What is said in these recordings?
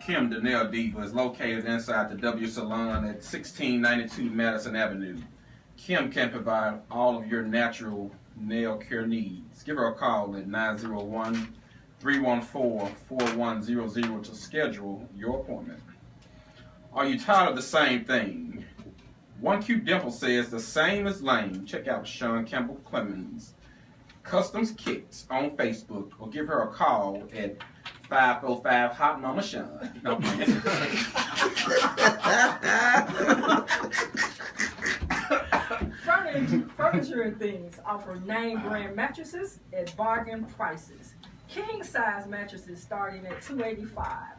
Kim, the Nail Diva, is located inside the W Salon at 1692 Madison Avenue. Kim can provide all of your natural nail care needs. Give her a call at 901-314-4100 to schedule your appointment. Are you tired of the same thing? One Cute Dimple says the same is lame. Check out Sean Campbell Clemens Customs Kicks on Facebook, or give her a call at 505 Hot Mama Sean. No, Furniture and Things offer name brand mattresses at bargain prices. King size mattresses starting at $285,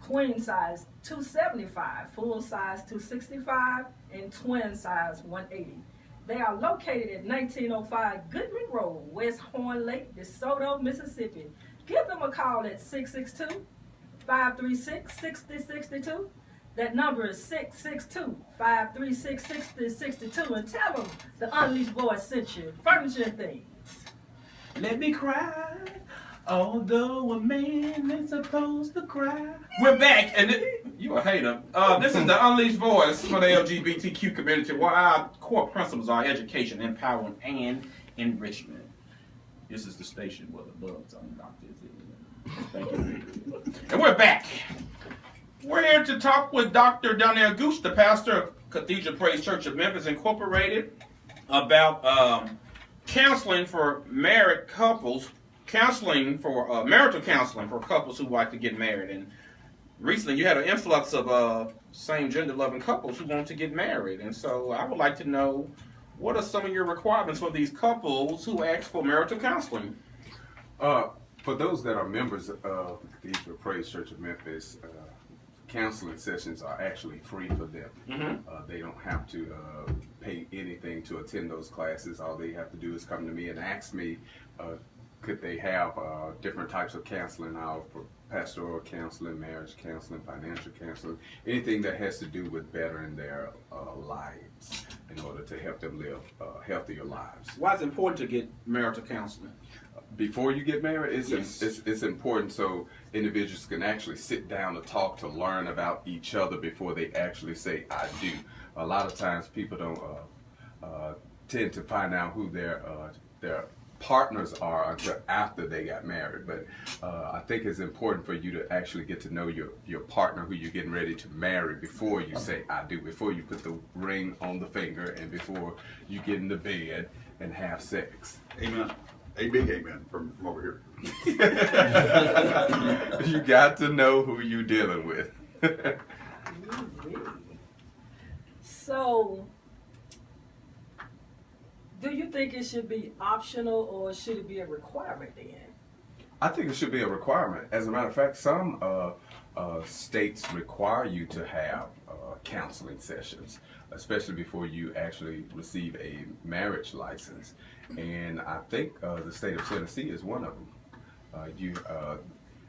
queen size $275, full size $265, and twin size $180. They are located at 1905 Goodman Road, West Horn Lake, DeSoto, Mississippi. Give them a call at 662-536-6062. That number is 662-536-6062, and tell them the Unleashed Voice sent you. Furniture and Things. Let me cry, although a man is supposed to cry. We're back, and you a hater. This is the Unleashed Voice for the LGBTQ community, where our core principles are education, empowerment, and enrichment. This is the station where the bugs on doctors is. Thank you. And we're back. We're here to talk with Dr.Gooch, the pastor of Cathedral Praise Church of Memphis Incorporated, about counseling for married couples, counseling for marital counseling for couples who like to get married. And recently you had an influx of same-gender loving couples who want to get married. And so I would like to know, what are some of your requirements for these couples who ask for marital counseling? For those that are members of Cathedral Praise Church of Memphis, counseling sessions are actually free for them. They don't have to pay anything to attend those classes. All they have to do is come to me and ask me, could they have different types of counseling, for pastoral counseling, marriage counseling, financial counseling, anything that has to do with bettering their lives in order to help them live healthier lives. Why is it important to get marital counseling? Before you get married, it's important so individuals can actually sit down to talk, to learn about each other before they actually say, I do. A lot of times people don't tend to find out who their partners are until after they got married. But I think it's important for you to actually get to know your partner who you're getting ready to marry before you say, I do, before you put the ring on the finger and before you get in the bed and have sex. Amen. A big amen from over here. You got to know who you're dealing with. So, do you think it should be optional or should it be a requirement then? I think it should be a requirement. As a matter of fact, some states require you to have counseling sessions, especially before you actually receive a marriage license. And I think the state of Tennessee is one of them. You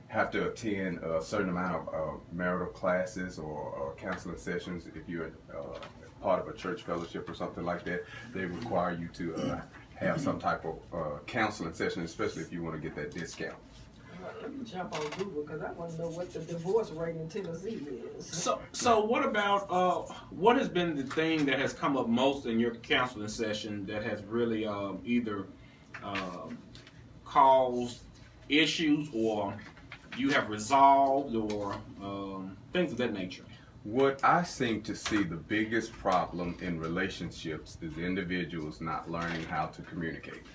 have to attend a certain amount of marital classes or counseling sessions. If you're part of a church fellowship or something like that, they require you to have some type of counseling session, especially if you want to get that discount. Let me jump on Google because I want to know what the divorce rate in Tennessee is. So what about, what has been the thing that has come up most in your counseling session that has really either caused issues or you have resolved or things of that nature? What I seem to see the biggest problem in relationships is individuals not learning how to communicate.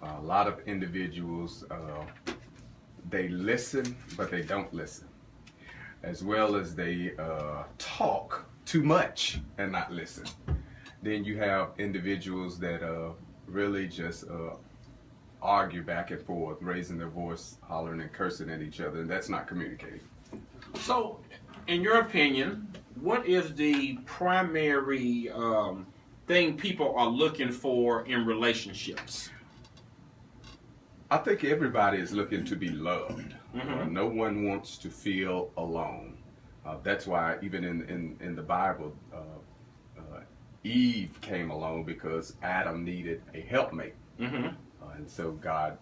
A lot of individuals, they listen, but they don't listen. As well as they talk too much and not listen. Then you have individuals that really just argue back and forth, raising their voice, hollering and cursing at each other, and that's not communicating. So, in your opinion, what is the primary thing people are looking for in relationships? I think everybody is looking to be loved. No one wants to feel alone. That's why even in the Bible, Eve came along because Adam needed a helpmate. And so God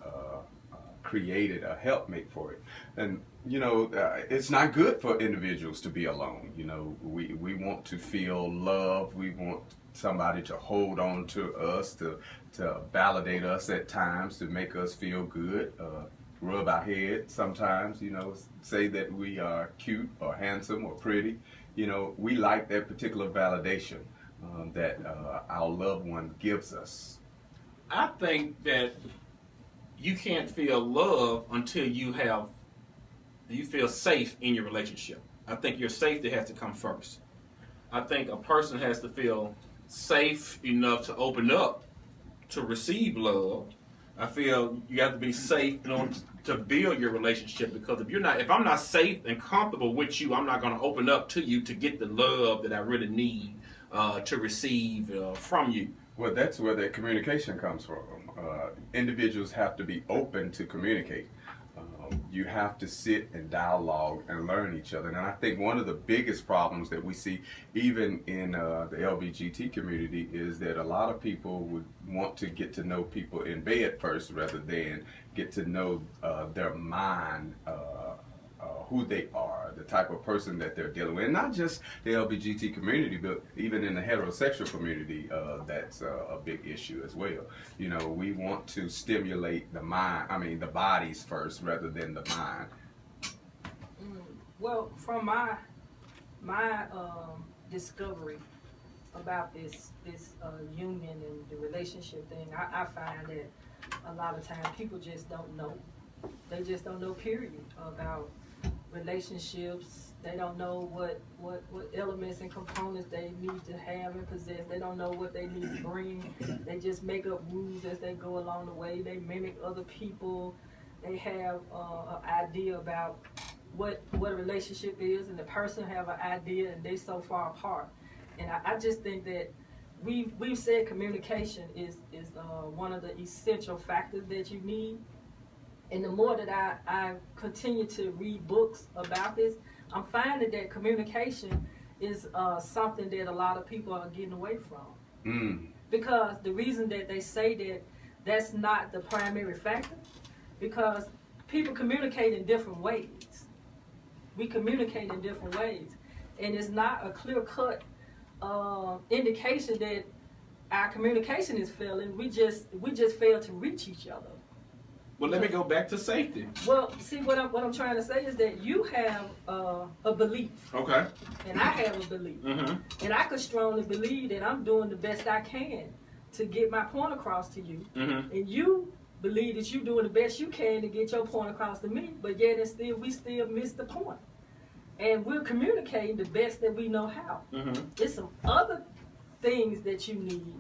created a helpmate for it. And you know, it's not good for individuals to be alone. You know, we want to feel love. We want somebody to hold on to us, to validate us at times, to make us feel good, rub our head sometimes, you know, say that we are cute or handsome or pretty. You know, we like that particular validation that our loved one gives us. I think that you can't feel love until you feel safe in your relationship. I think your safety has to come first. I think a person has to feel safe enough to open up to receive love. I feel you have to be safe in order to build your relationship, because if I'm not safe and comfortable with you, I'm not going to open up to you to get the love that I really need to receive from you. Well, that's where that communication comes from. Individuals have to be open to communicate. You have to sit and dialogue and learn each other. And I think one of the biggest problems that we see, even in the LGBT community, is that a lot of people would want to get to know people in bed first rather than get to know their mind, who they are, the type of person that they're dealing with. And not just the LGBT community, but even in the heterosexual community, that's a big issue as well. You know, we want to stimulate the the bodies first rather than the mind. Well, from my discovery about this union and the relationship thing, I find that a lot of times people just don't know. They just don't know, period, about relationships. They don't know what elements and components they need to have and possess. They don't know what they need to bring. They just make up rules as they go along the way. They mimic other people. They have an idea about what a relationship is, and the person have an idea, and they so far apart. And I just think that we've said communication is one of the essential factors that you need. And the more that I continue to read books about this, I'm finding that communication is something that a lot of people are getting away from. Because the reason that they say that that's not the primary factor, because people communicate in different ways. We communicate in different ways. And it's not a clear-cut indication that our communication is failing. We just fail to reach each other. Well, let me go back to safety. Well, see, what I'm trying to say is that you have a belief. Okay. And I have a belief. Mm-hmm. And I could strongly believe that I'm doing the best I can to get my point across to you. Mm-hmm. And you believe that you're doing the best you can to get your point across to me, but yet we still miss the point. And we're communicating the best that we know how. Mm-hmm. There's some other things that you need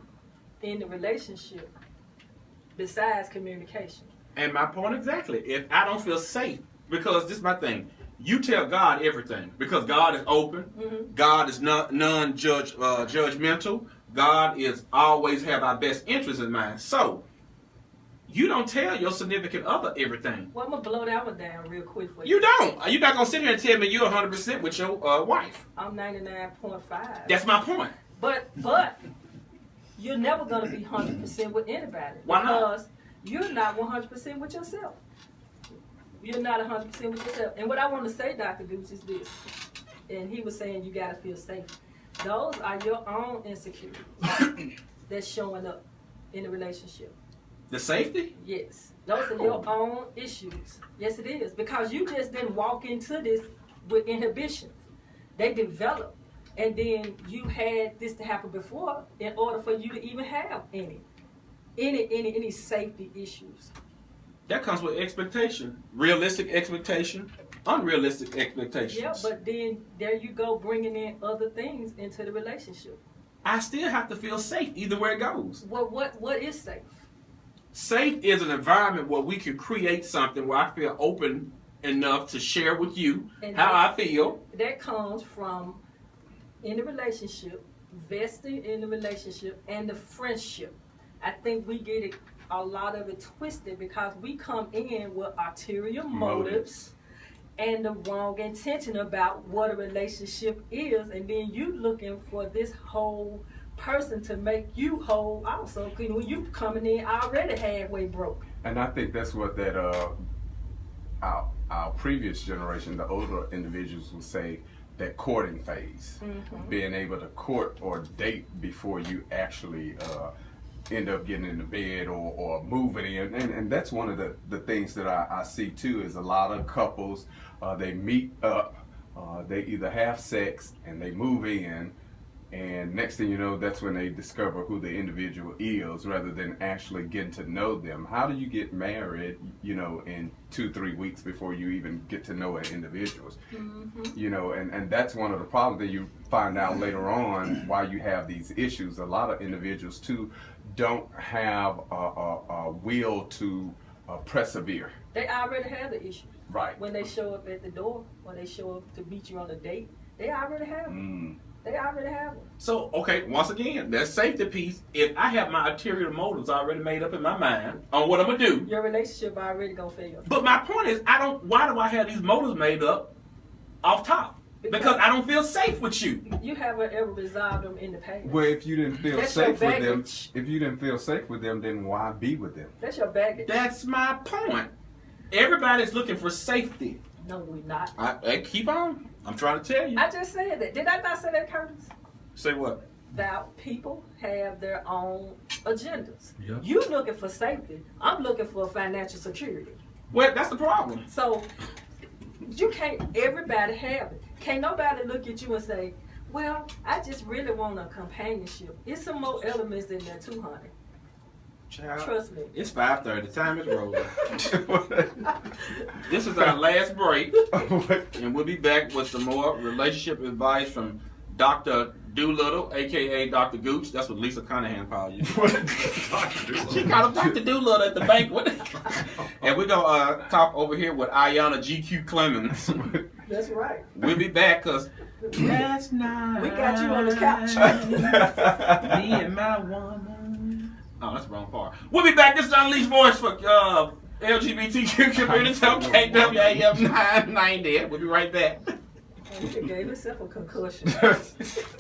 in the relationship besides communication. And my point exactly. If I don't feel safe, because this is my thing, you tell God everything, because God is open. Mm-hmm. God is judgmental. God is always have our best interests in mind. So you don't tell your significant other everything. Well, I'm gonna blow that one down real quick for you. You don't. You're not gonna sit here and tell me you're 100% with your wife. I'm 99.5. That's my point. But you're never gonna be 100% with anybody. Why not? Because you're not 100% with yourself. You're not 100% with yourself. And what I want to say, Dr.Gooch, is this. And he was saying you got to feel safe. Those are your own insecurities that's showing up in the relationship. The safety? Yes. Those are your own issues. Yes, it is. Because you just didn't walk into this with inhibitions. They developed. And then you had this to happen before in order for you to even have any safety issues. That comes with expectation. Realistic expectation, unrealistic expectations. Yeah, but then there you go, bringing in other things into the relationship. I still have to feel safe either way it goes. Well, what is safe? Safe is an environment where we can create something where I feel open enough to share with you how I feel. That comes from, in the relationship, vesting in the relationship and the friendship. I think we get a lot of it twisted because we come in with ulterior motives and the wrong intention about what a relationship is, and then you looking for this whole person to make you whole also, when you coming in already halfway broke. And I think that's what that our previous generation, the older individuals would say that courting phase, being able to court or date before you actually end up getting in the bed or moving in. And that's one of the things that I see too, is a lot of couples, they meet up, they either have sex and they move in, and next thing you know, that's when they discover who the individual is, rather than actually getting to know them. How do you get married, you know, in 2-3 weeks before you even get to know an individual? You know, and that's one of the problems that you find out later on why you have these issues. A lot of individuals too don't have a will to persevere. They already have the issue. Right. When they show up at the door, when they show up to meet you on a date, they already have them. They already have them. So, okay, once again, that safety piece, if I have my ulterior motives already made up in my mind on what I'm going to do. Your relationship already going to fail. But my point is, why do I have these motives made up off top? Because I don't feel safe with you. You haven't ever resolved them in the past. Well, if you didn't feel That's safe your with them, baggage. if you didn't feel safe with them, then why be with them? That's your baggage. That's my point. Everybody's looking for safety. No, we're not. I keep on. I'm trying to tell you. I just said that. Did I not say that, Curtis? Say what? That people have their own agendas. Yep. You looking for safety. I'm looking for financial security. Well, that's the problem. So you can't. Everybody have it. Can't nobody look at you and say, "Well, I just really want a companionship." It's some more elements in there too, honey. Child, Trust me. it's 5:30. Time is rolling. This is our last break, and we'll be back with some more relationship advice from Dr. Doolittle, aka Dr. Gooch. That's what Lisa Conahan called you. She called him Dr. Doolittle at the banquet. And we're gonna talk over here with Ayana GQ Clemens. That's right. We'll be back because Last night, We got you on the couch. me and my woman. oh, that's the wrong part. We'll be back. This is Unleashed Voice for LGBTQ community on KWAM 990. We'll be right back. He gave himself a concussion.